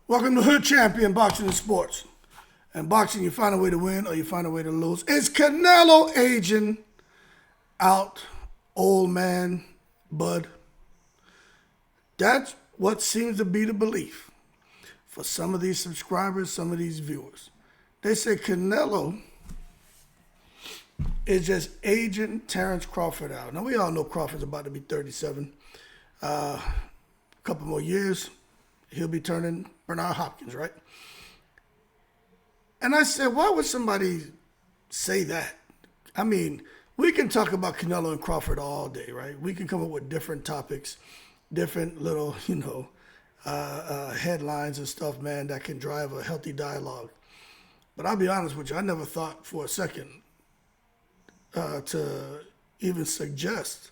Welcome to Hood Champion Boxing and Sports. In boxing, you find a way to win or you find a way to lose. Is Canelo aging out, old man Bud? That's what seems to be the belief for some of these subscribers, some of these viewers. They say Canelo is just aging Terence Crawford out. Now, we all know Crawford's about to be 37. A couple more years, he'll be turning Bernard Hopkins, right? And I said, why would somebody say that? I mean, we can talk about Canelo and Crawford all day, right? We can come up with different topics, different little, headlines and stuff, man, that can drive a healthy dialogue. But I'll be honest with you, I never thought for a second to even suggest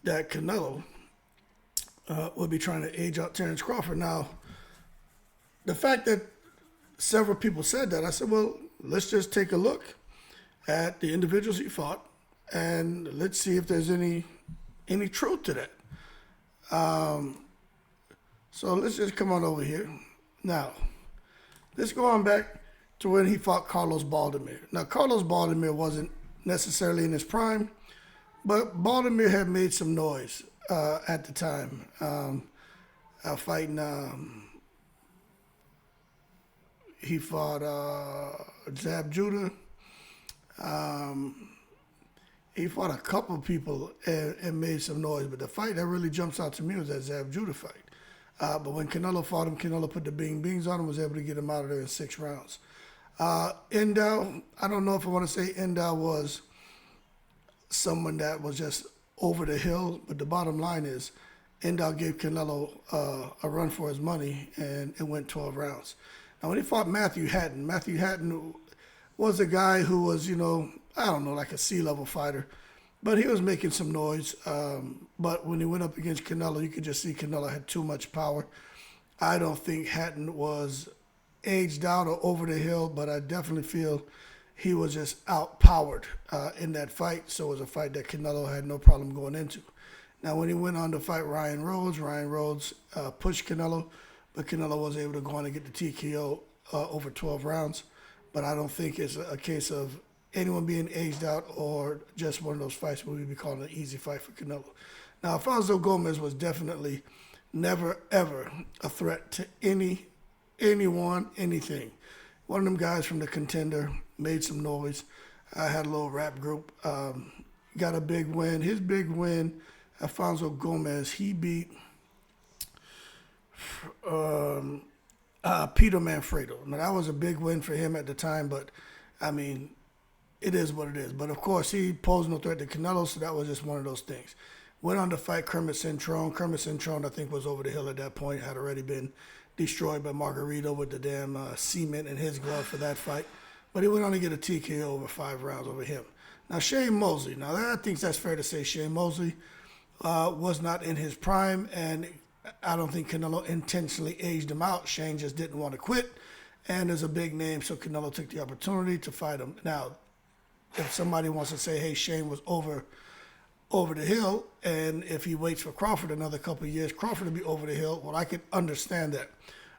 that Canelo would be trying to age out Terence Crawford. Now, the fact that several people said that, I said, well, let's just take a look at the individuals he fought, and let's see if there's any truth to that. So let's just come on over here. Now, let's go on back to when he fought Carlos Baldomir. Now, Carlos Baldomir wasn't necessarily in his prime, but Baldomir had made some noise at the time, fighting. He fought Zab Judah. He fought a couple of people and made some noise, but the fight that really jumps out to me was that Zab Judah fight. But when Canelo fought him, Canelo put the bing-bings on him, was able to get him out of there in 6 rounds. Endow, I don't know if I want to say Endow was someone that was just over the hill, but the bottom line is Endow gave Canelo a run for his money, and it went 12 rounds. Now, when he fought Matthew Hatton was a guy who was, like a C-level fighter, but he was making some noise. But when he went up against Canelo, you could just see Canelo had too much power. I don't think Hatton was aged out or over the hill, but I definitely feel he was just outpowered in that fight. So it was a fight that Canelo had no problem going into. Now, when he went on to fight Ryan Rhodes pushed Canelo, but Canelo was able to go on and get the TKO over 12 rounds. But I don't think it's a case of anyone being aged out or just one of those fights where we'd be calling it an easy fight for Canelo. Now, Alfonso Gomez was definitely never, ever a threat to anyone, anything. One of them guys from the Contender made some noise. I had a little rap group. Got a big win. His big win, Alfonso Gomez, he beat Peter Manfredo. Now, that was a big win for him at the time, but, I mean, it is what it is. But, of course, he posed no threat to Canelo, so that was just one of those things. Went on to fight Kermit Cintrone. Kermit Cintrone, I think, was over the hill at that point, had already been destroyed by Margarito with the damn cement in his glove for that fight. But he went on to get a TKO over 5 rounds over him. Now, Shane Mosley. Now, I think that's fair to say Shane Mosley was not in his prime, and I don't think Canelo intentionally aged him out. Shane just didn't want to quit, and there's a big name, so Canelo took the opportunity to fight him. Now, if somebody wants to say, hey, Shane was over the hill, and if he waits for Crawford another couple of years, Crawford will be over the hill, well, I could understand that.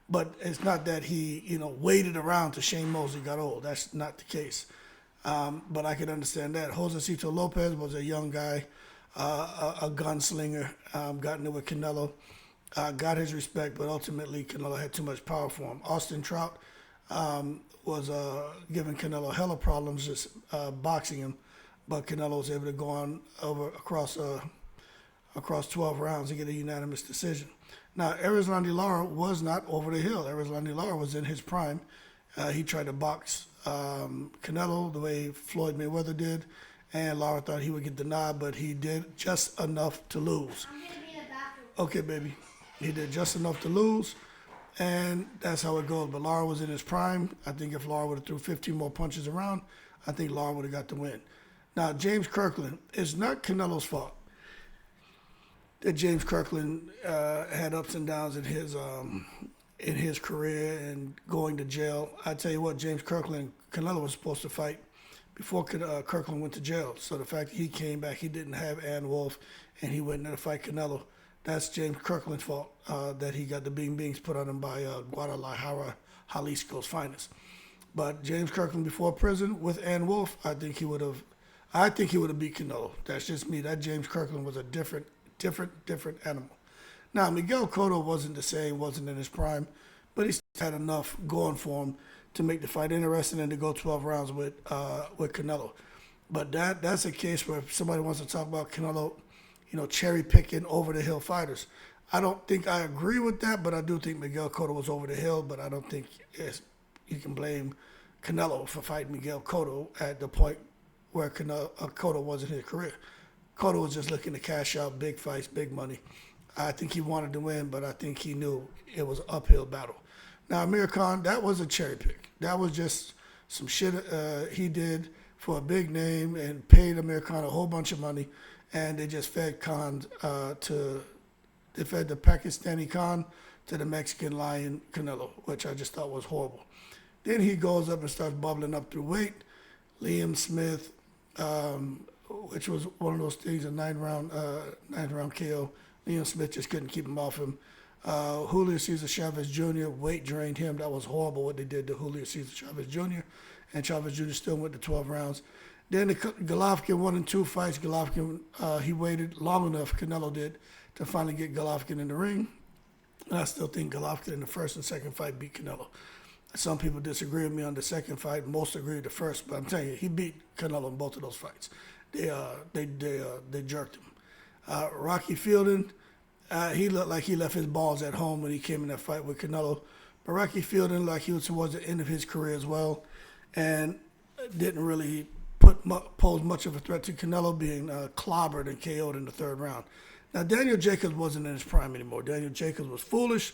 But it's not that he, waited around till Shane Mosley got old. That's not the case. But I could understand that. Josecito Lopez was a young guy, a gunslinger, got in it with Canelo, got his respect, but ultimately Canelo had too much power for him. Austin Trout was giving Canelo hella problems just boxing him, but Canelo was able to go on across 12 rounds and get a unanimous decision. Now, Erislandy Lara was not over the hill. Erislandy Lara was in his prime. He tried to box Canelo the way Floyd Mayweather did, and Lara thought he would get the nod, but he did just enough to lose. I'm going to be in the bathroom. Okay, baby. He did just enough to lose, and that's how it goes. But Lara was in his prime. I think if Lara would have threw 15 more punches around, I think Lara would have got the win. Now, James Kirkland, it's not Canelo's fault that James Kirkland had ups and downs in his career and going to jail. I tell you what, James Kirkland, Canelo was supposed to fight before Kirkland went to jail. So the fact that he came back, he didn't have Ann Wolfe, and he went in there to fight Canelo. that's James Kirkland's fault that he got the bing bings put on him by Guadalajara, Jalisco's finest. But James Kirkland before prison with Ann Wolf, I think he would have. I think he would have beat Canelo. That's just me. That James Kirkland was a different animal. Now Miguel Cotto wasn't the same, wasn't in his prime, but he still had enough going for him to make the fight interesting and to go 12 rounds with Canelo. But that's a case where if somebody wants to talk about Canelo, cherry picking over the hill fighters. I don't think I agree with that, but I do think Miguel Cotto was over the hill. But I don't think you can blame Canelo for fighting Miguel Cotto at the point where Cotto was in his career. Cotto was just looking to cash out big fights, big money. I think he wanted to win, but I think he knew it was an uphill battle. Now, Amir Khan, that was a cherry pick. That was just some shit he did for a big name and paid Amir Khan a whole bunch of money, and they just fed they fed the Pakistani Khan to the Mexican Lion Canelo, which I just thought was horrible. Then he goes up and starts bubbling up through weight. Liam Smith, which was one of those things, a ninth round KO. Liam Smith just couldn't keep him off him. Julio Cesar Chavez Jr., weight drained him. That was horrible what they did to Julio Cesar Chavez Jr., and Chavez Jr. still went to 12 rounds. Then the Golovkin 1 and 2 fights. Golovkin, he waited long enough, Canelo did, to finally get Golovkin in the ring. And I still think Golovkin in the first and second fight beat Canelo. Some people disagree with me on the second fight. Most agree with the first, but I'm telling you, he beat Canelo in both of those fights. They jerked him. Rocky Fielding, he looked like he left his balls at home when he came in that fight with Canelo. But Rocky Fielding, like he was towards the end of his career as well, and didn't really pose much of a threat to Canelo, being clobbered and KO'd in the third round. Now, Daniel Jacobs wasn't in his prime anymore. Daniel Jacobs was foolish.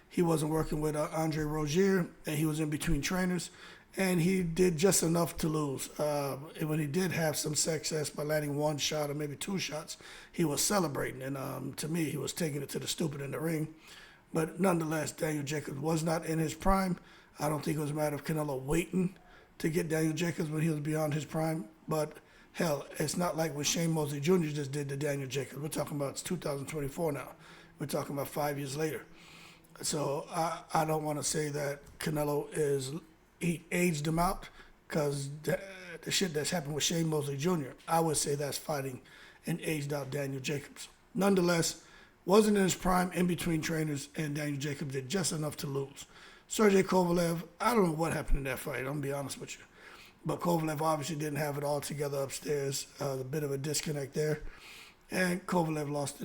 He wasn't working with Andre Rozier, and he was in between trainers, and he did just enough to lose. And when he did have some success by landing one shot or maybe two shots, he was celebrating, and to me, he was taking it to the stupid in the ring. But nonetheless, Daniel Jacobs was not in his prime. I don't think it was a matter of Canelo waiting to get Daniel Jacobs when he was beyond his prime. But hell, it's not like when Shane Mosley Jr. just did to Daniel Jacobs. We're talking about it's 2024 now. We're talking about 5 years later. So I don't want to say that Canelo he aged him out, because the shit that's happened with Shane Mosley Jr., I would say that's fighting an aged out Daniel Jacobs. Nonetheless, wasn't in his prime, in between trainers, and Daniel Jacobs did just enough to lose. Sergey Kovalev, I don't know what happened in that fight, I'm going to be honest with you. But Kovalev obviously didn't have it all together upstairs. A bit of a disconnect there. And Kovalev lost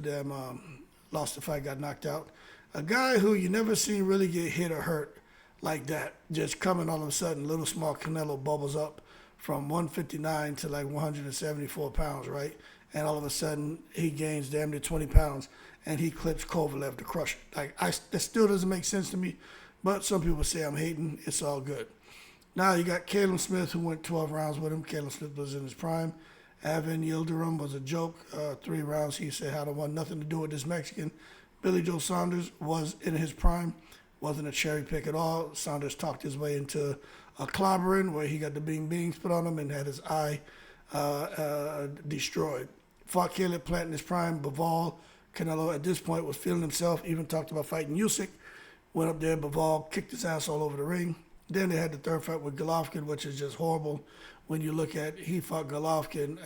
the fight, got knocked out. A guy who you never seen really get hit or hurt like that, just coming all of a sudden, little small Canelo bubbles up from 159 to like 174 pounds, right? And all of a sudden, he gains damn near 20 pounds, and he clips Kovalev to crush it. That still doesn't make sense to me, but some people say I'm hating. It's all good. Now you got Caleb Smith, who went 12 rounds with him. Caleb Smith was in his prime. Avin Yildirim was a joke. 3 rounds, he said, I don't want nothing to do with this Mexican. Billy Joe Saunders was in his prime. Wasn't a cherry pick at all. Saunders talked his way into a clobbering where he got the bing bings put on him and had his eye destroyed. Fought Caleb Plant in his prime. Bivol, Canelo at this point was feeling himself, even talked about fighting Usyk. Went up there, Bivol kicked his ass all over the ring. Then they had the third fight with Golovkin, which is just horrible. When you look at, he fought Golovkin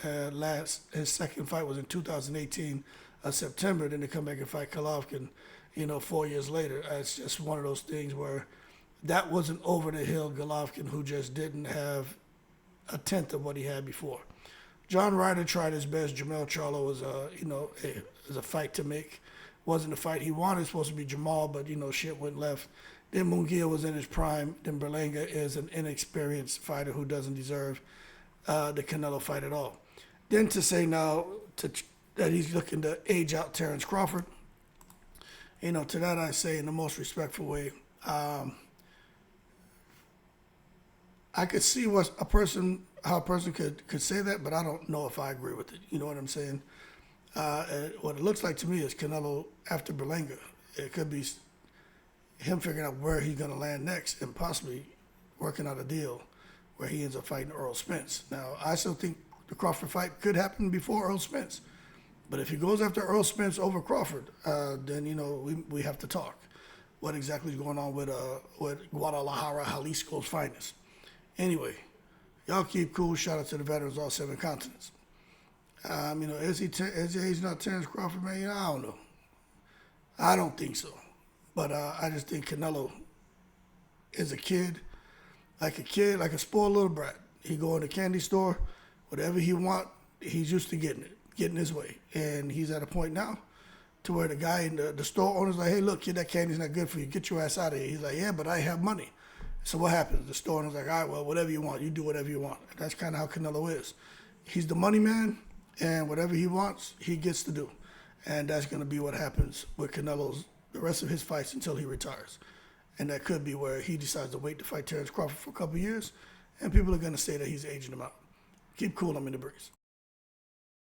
his second fight was in 2018, September. Then they come back and fight Golovkin, 4 years later. It's just one of those things where that wasn't over the hill Golovkin, who just didn't have a tenth of what he had before. John Ryder tried his best. Jamel Charlo was a fight to make. Wasn't the fight he wanted. Supposed to be Jamal, but shit went left. Then Munguia was in his prime. Then Berlanga is an inexperienced fighter who doesn't deserve the Canelo fight at all. Then to say now that he's looking to age out Terence Crawford, to that I say in the most respectful way, I could see how a person could say that, but I don't know if I agree with it. You know what I'm saying? What it looks like to me is Canelo after Berlanga. It could be him figuring out where he's going to land next and possibly working out a deal where he ends up fighting Earl Spence. Now, I still think the Crawford fight could happen before Earl Spence. But if he goes after Earl Spence over Crawford, then we have to talk. What exactly is going on with Guadalajara, Jalisco's finest? Anyway, y'all keep cool. Shout out to the veterans, all 7 continents. He's not Terence Crawford, man? I don't know. I don't think so. But I just think Canelo is a kid, like a spoiled little brat. He go in the candy store, whatever he want, he's used to getting his way. And he's at a point now to where the guy in the store owner's like, hey, look, kid, that candy's not good for you. Get your ass out of here. He's like, yeah, but I have money. So what happens? The store owner's like, all right, well, whatever you want. You do whatever you want. And that's kind of how Canelo is. He's the money man, and whatever he wants, he gets to do. And that's going to be what happens with Canelo's the rest of his fights until he retires. And that could be where he decides to wait to fight Terence Crawford for a couple of years, and people are going to say that he's aging him out. Keep cool, I'm in the breeze.